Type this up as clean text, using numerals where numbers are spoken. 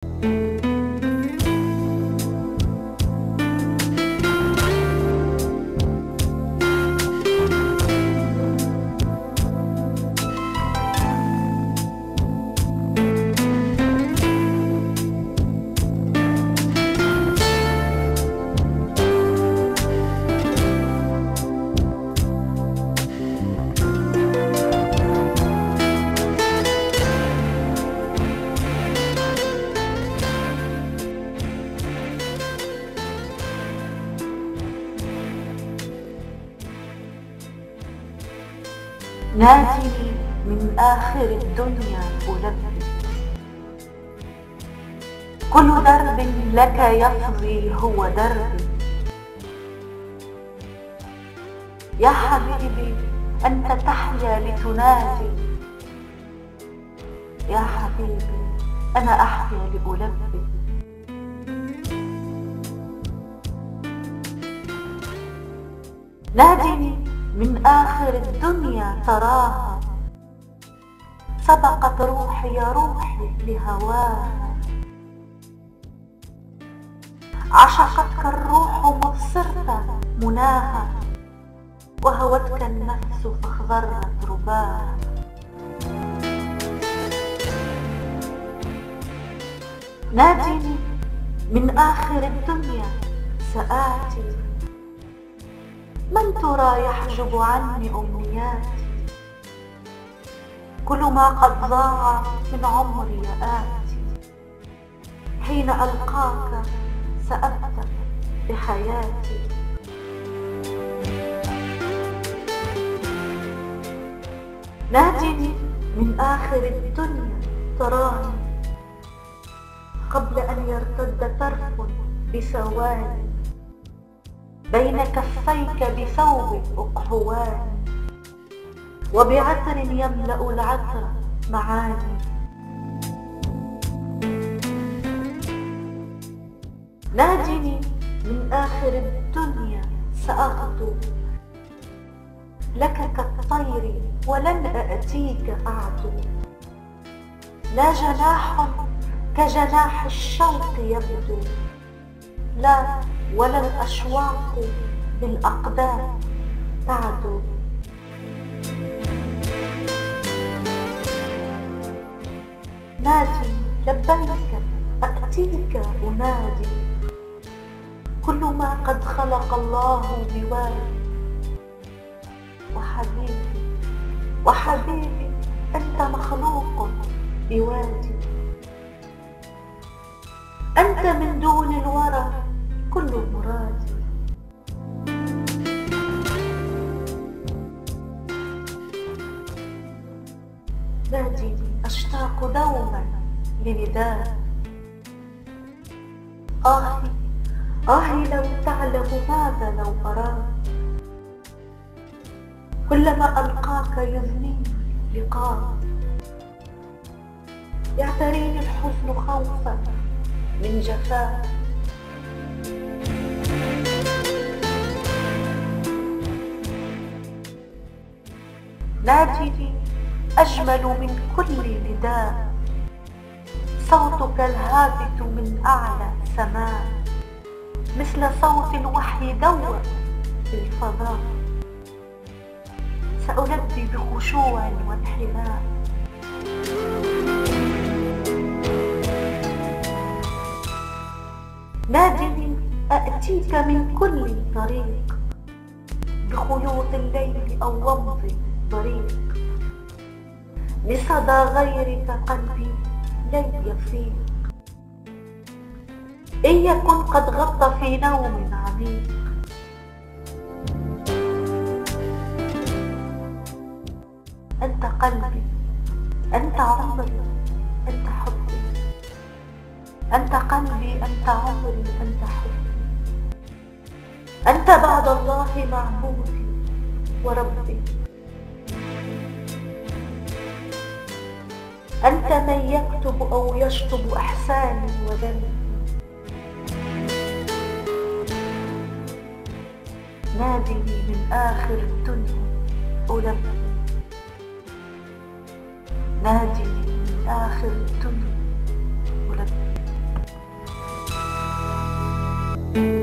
نادني من آخر الدنيا ألبي، كل درب لك يفضي هو دربي. يا حبيبي أنت تحيا لتنادي، يا حبيبي أنا أحيا لألبي. نادني من آخر الدنيا تراها، سبقت روحي يا روحي لهواها. عشقتك الروح مبصرت مناها، وهوتك النفس فاخضرت رباها. نادني من آخر الدنيا سآتي، من ترى يحجب عني أمنياتي. كل ما قد ضاع من عمري آتي، حين ألقاك سأبدأ بحياتي. نادني من آخر الدنيا تراني، قبل أن يرتد طرف بثواني، بين كفيك بثوب أقحوان، وبعطر يملأ العطر معاني. نادني من آخر الدنيا سأغدو لك كالطير ولن أأتيك أعدو. لا جناح كجناح الشوق يبدو، لا ولا الأشواق بالأقدام تعدو. نادي لبيك أأتيك أنادي، كل ما قد خلق الله بوادي. وحبيبي وحبيبي أنت مخلوق بوادي، أنت من دون الورى كل مرادي. نادني أشتاق دوما لنداء. آهي آهي لو تعلم ماذا لو أراك، كلما ألقاك يذنيني لقاء. يعتريني الحزن خوفا من جفاك، نادني أجمل من كل نداء، صوتك الهابط من أعلى سماء، مثل صوت الوحي دوّا في الفضاء. سألبي بخشوع وانحناء. نادني أأتيك من كل طريق، بخيوط الليل أو ومض طريق. لصدى غيرك قلبي لن يفيق، إن يكن قد غط في نوم عميق. أنت قلبي، أنت عمري، أنت حبي. أنت قلبي، أنت عمري، أنت حبي. أنت بعد الله معبودي وربي. أنت من يكتب أو يشطب إحساني وذنبي. نادني من آخر الدنيا ألبي، نادني من آخر الدنيا ألبي. الأرض.